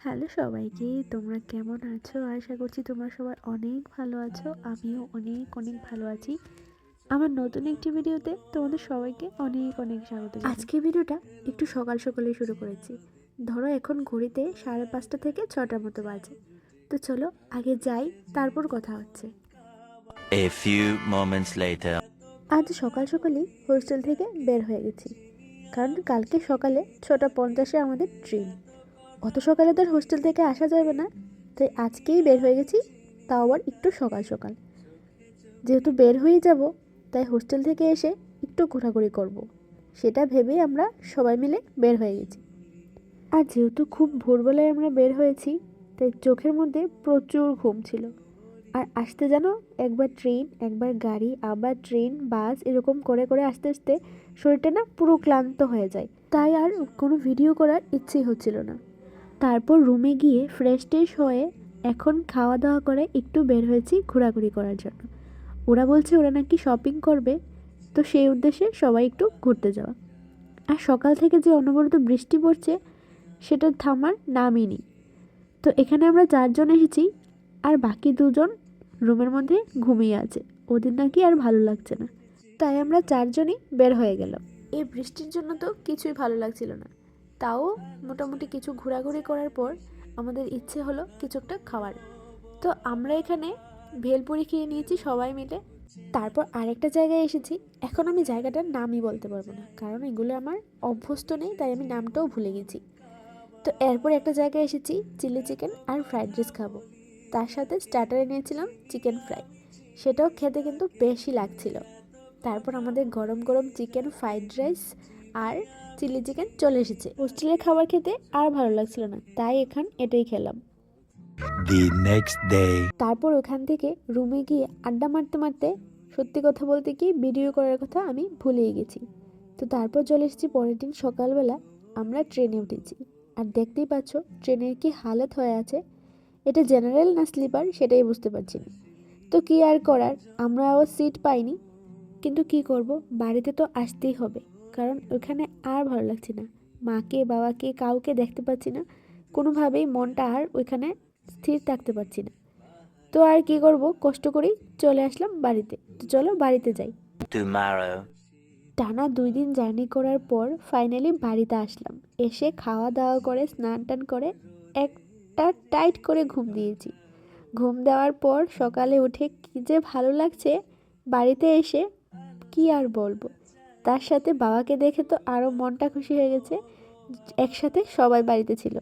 Hello সবাইকে, তোমরা কেমন আছো? আশা করছি তোমরা সবাই অনেক ভালো আছো। আমিও অনেক অনেক ভালো আছি। আমার নতুন একটি ভিডিওতে তোমাদের সবাইকে অনেক অনেক স্বাগত জানাই। আজকে ভিডিওটা একটু সকাল সকালে শুরু করেছি। ধরো এখন ঘড়িতে 5:30 থেকে 6টার মতো বাজে। তো চলো আগে যাই, তারপর কথা হচ্ছে। A few moments later. আজ সকাল সকালেই হোস্টেল থেকে বের হয়ে গেছি, কারণ কালকে সকালে 6:50-এ আমাদের ট্রেন। অত সকালে তো হোস্টেল থেকে আসা যাবে না, তাই আজকেই বের হয়ে গেছি, তাও আবার একটু সকাল সকাল। যেহেতু বের হয়ে যাব, তাই হোস্টেল থেকে এসে একটু ঘোরাঘুরি করব, সেটা ভেবেই আমরা সবাই মিলে বের হয়ে গেছি। আর যেহেতু খুব ভোরবেলায় আমরা বের হয়েছি, তাই চোখের মধ্যে প্রচুর ঘুম ছিল। আর আসতে যেন একবার ট্রেন, একবার গাড়ি, আবার ট্রেন, বাস, এরকম করে করে আস্তে আস্তে শরীরটা না পুরো ক্লান্ত হয়ে যায়। তাই আর কোনো ভিডিও করার ইচ্ছেই হচ্ছিল না। তারপর রুমে গিয়ে ফ্রেশ ট্রেশ হয়ে এখন খাওয়া দাওয়া করে একটু বের হয়েছি ঘোরাঘুরি করার জন্য। ওরা বলছে ওরা নাকি শপিং করবে, তো সেই উদ্দেশ্যে সবাই একটু ঘুরতে যাওয়া। আর সকাল থেকে যে অনবরত বৃষ্টি পড়ছে, সেটা থামার নামই নেই। তো এখানে আমরা 4জন এসেছি, আর বাকি 2জন রুমের মধ্যে ঘুমিয়ে আছে। ওদের নাকি আর ভালো লাগছে না, তাই আমরা 4জনই বের হয়ে গেলাম। এই বৃষ্টির জন্য তো কিছুই ভালো লাগছিল না, তাও মোটামুটি কিছু ঘোরাঘুরি করার পর আমাদের ইচ্ছে হলো কিছু একটা খাওয়ার। তো আমরা এখানে ভেলপুরি খেয়ে নিয়েছি সবাই মিলে। তারপর আরেকটা জায়গায় এসেছি। এখন আমি জায়গাটার নামই বলতে পারবো না, কারণ এগুলো আমার অভ্যস্ত নেই, তাই আমি নামটাও ভুলে গেছি। তো এরপর একটা জায়গায় এসেছি, চিলি চিকেন আর ফ্রাইড রাইস খাবো। তার সাথে স্টার্টারে নিয়েছিলাম চিকেন ফ্রাই, সেটাও খেতে কিন্তু বেশি লাগছিল। তারপর আমাদের গরম গরম চিকেন ফ্রাইড রাইস আর চিলি চিকেন চলে এসেছে। হোস্টেলের খাবার খেতে আর ভালো লাগছিল না, তাই এটাই খেলাম। The next day. তারপর ওখান থেকে রুমে গিয়ে আড্ডা মারতে মারতে, সত্যি কথা বলতে কি ভিডিও করার কথা আমি ভুলেই গেছি। তো তারপর চলে এসেছি পরের দিন সকালবেলা। আমরা ট্রেনে উঠেছি, আর দেখতেই পাচ্ছ ট্রেনের কি হালত হয়ে আছে। এটা জেনারেল না স্লিপার সেটাই বুঝতে পারছি না। তো কি আর করার, আমরাও সিট পাইনি, কিন্তু কি করব, বাড়িতে তো আসতেই হবে, কারণ ওখানে আর ভালো লাগছে না। মাকে, বাবাকে, কাউকে দেখতে পাচ্ছি না, কোনোভাবেই মনটা আর ওইখানে স্থির থাকতে পারছি না। তো আর কি করব, কষ্ট করেই চলে আসলাম বাড়িতে। তো চলো বাড়িতে যাই। Tomorrow. টানা 2 দিন জার্নি করার পর ফাইনালি বাড়িতে আসলাম। এসে খাওয়া দাওয়া করে স্নান টান করে একটা টাইট করে ঘুম দিয়েছি। ঘুম দেওয়ার পর সকালে উঠে কি যে ভালো লাগছে বাড়িতে এসে, কি আর বলবো। তার সাথে বাবাকে দেখে তো আরও মনটা খুশি হয়ে গেছে, একসাথে সবাই বাড়িতে ছিল।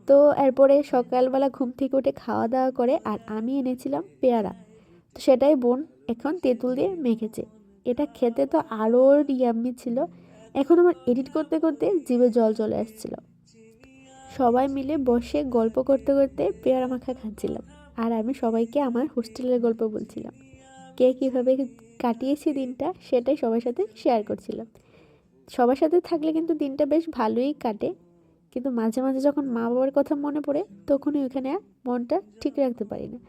তো এরপরে সকালবেলা ঘুম থেকে উঠে খাওয়া দাওয়া করে, আর আমি এনেছিলাম পেয়ারা। তো সেটাই বোন এখন তেঁতুল দিয়ে মেখেছে। এটা খেতে তো আরও ইয়াম্মি ছিল। এখন আমার এডিট করতে করতে জিভে জল চলে আসছিল। সবাই মিলে বসে গল্প করতে করতে পেয়ারা মাখা খাচ্ছিলাম, আর আমি সবাইকে আমার হোস্টেলের গল্প বলছিলাম। কে কীভাবে কাটিয়েছি দিনটা, সেটাই সবার সাথে শেয়ার করছিলাম। সবার সাথে থাকলে কিন্তু দিনটা বেশ ভালোই কাটে, কিন্তু মাঝে মাঝে যখন মা বাবার কথা মনে পড়ে, তখনই ওইখানে আর মনটা ঠিক রাখতে পারি না।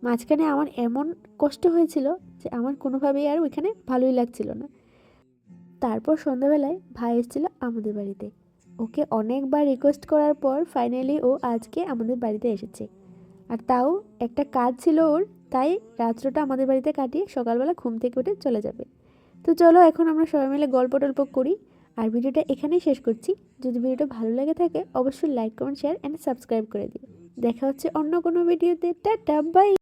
মাঝখানে আমার এমন কষ্ট হয়েছিল যে আমার কোনোভাবেই আর ওইখানে ভালোই লাগছিল না। তারপর সন্ধ্যাবেলায় ভাই এসেছিল আমাদের বাড়িতে। ওকে অনেকবার রিকোয়েস্ট করার পর ফাইনালি ও আজকে আমাদের বাড়িতে এসেছে। আর তাও একটা কাজ ছিল ওর, তাই রাত্রটা আমাদের বাড়িতে কাটিয়ে সকালবেলা ঘুম থেকে উঠে চলে যাবে। তো চলো এখন আমরা সবাই মিলে গল্প টল্প করি, আর ভিডিওটা এখানেই শেষ করছি। যদি ভিডিওটা ভালো লাগে থাকে অবশ্যই like, comment, share and subscribe করে দিও। দেখা হচ্ছে অন্য কোনো ভিডিওতে। Tata, by.